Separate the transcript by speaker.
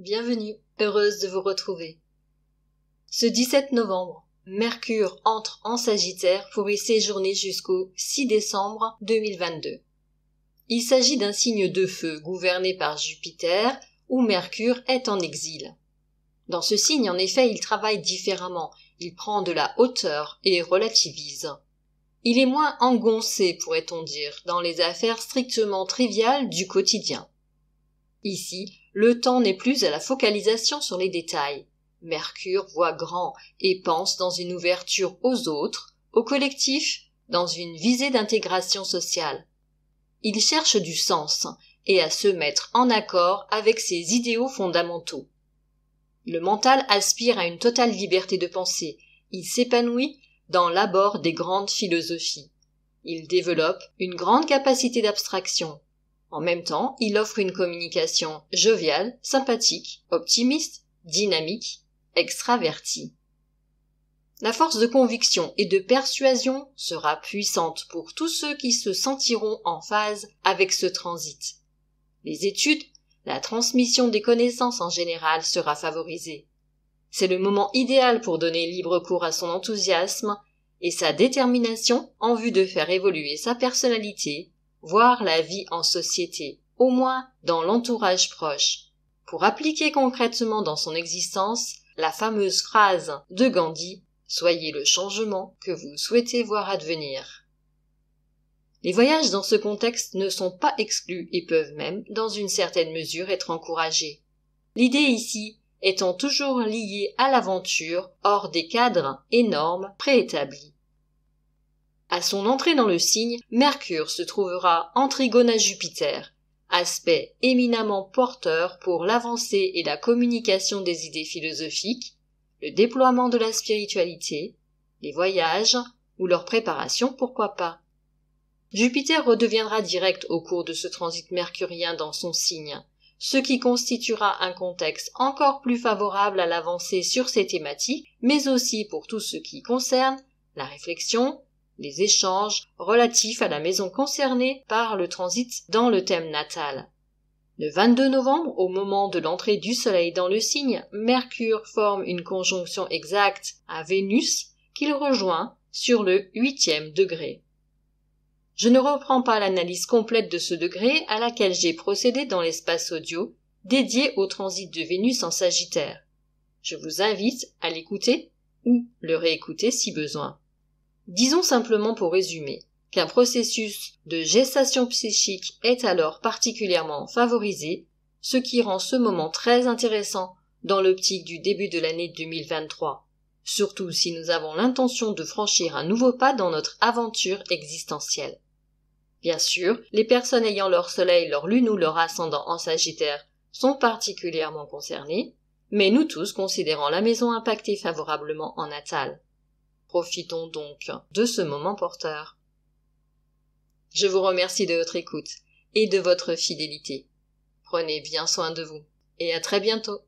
Speaker 1: bienvenue, heureuse de vous retrouver. Ce 17 novembre, Mercure entre en Sagittaire pour y séjourner jusqu'au 6 décembre 2022. Il s'agit d'un signe de feu gouverné par Jupiter où Mercure est en exil. Dans ce signe, en effet, il travaille différemment, il prend de la hauteur et relativise. Il est moins engoncé, pourrait-on dire, dans les affaires strictement triviales du quotidien. Ici, le temps n'est plus à la focalisation sur les détails. Mercure voit grand et pense dans une ouverture aux autres, au collectif, dans une visée d'intégration sociale. Il cherche du sens et à se mettre en accord avec ses idéaux fondamentaux. Le mental aspire à une totale liberté de pensée. Il s'épanouit dans l'abord des grandes philosophies. Il développe une grande capacité d'abstraction. En même temps, il offre une communication joviale, sympathique, optimiste, dynamique, extravertie. La force de conviction et de persuasion sera puissante pour tous ceux qui se sentiront en phase avec ce transit. Les études, la transmission des connaissances en général sera favorisée. C'est le moment idéal pour donner libre cours à son enthousiasme et sa détermination en vue de faire évoluer sa personnalité, voire la vie en société, au moins dans l'entourage proche, pour appliquer concrètement dans son existence la fameuse phrase de Gandhi « Soyez le changement que vous souhaitez voir advenir ». Les voyages dans ce contexte ne sont pas exclus et peuvent même, dans une certaine mesure, être encouragés. L'idée ici étant toujours liée à l'aventure hors des cadres et normes préétablis. À son entrée dans le signe, Mercure se trouvera en trigone à Jupiter, aspect éminemment porteur pour l'avancée et la communication des idées philosophiques, le déploiement de la spiritualité, les voyages ou leur préparation, pourquoi pas. Jupiter redeviendra direct au cours de ce transit mercurien dans son signe, ce qui constituera un contexte encore plus favorable à l'avancée sur ces thématiques, mais aussi pour tout ce qui concerne la réflexion, les échanges relatifs à la maison concernée par le transit dans le thème natal. Le 22 novembre, au moment de l'entrée du Soleil dans le signe, Mercure forme une conjonction exacte à Vénus qu'il rejoint sur le 8e degré. Je ne reprends pas l'analyse complète de ce degré à laquelle j'ai procédé dans l'espace audio dédié au transit de Vénus en Sagittaire. Je vous invite à l'écouter ou le réécouter si besoin. Disons simplement pour résumer qu'un processus de gestation psychique est alors particulièrement favorisé, ce qui rend ce moment très intéressant dans l'optique du début de l'année 2023, surtout si nous avons l'intention de franchir un nouveau pas dans notre aventure existentielle. Bien sûr, les personnes ayant leur soleil, leur lune ou leur ascendant en Sagittaire sont particulièrement concernées, mais nous tous considérons la maison impactée favorablement en natal. Profitons donc de ce moment porteur. Je vous remercie de votre écoute et de votre fidélité. Prenez bien soin de vous et à très bientôt.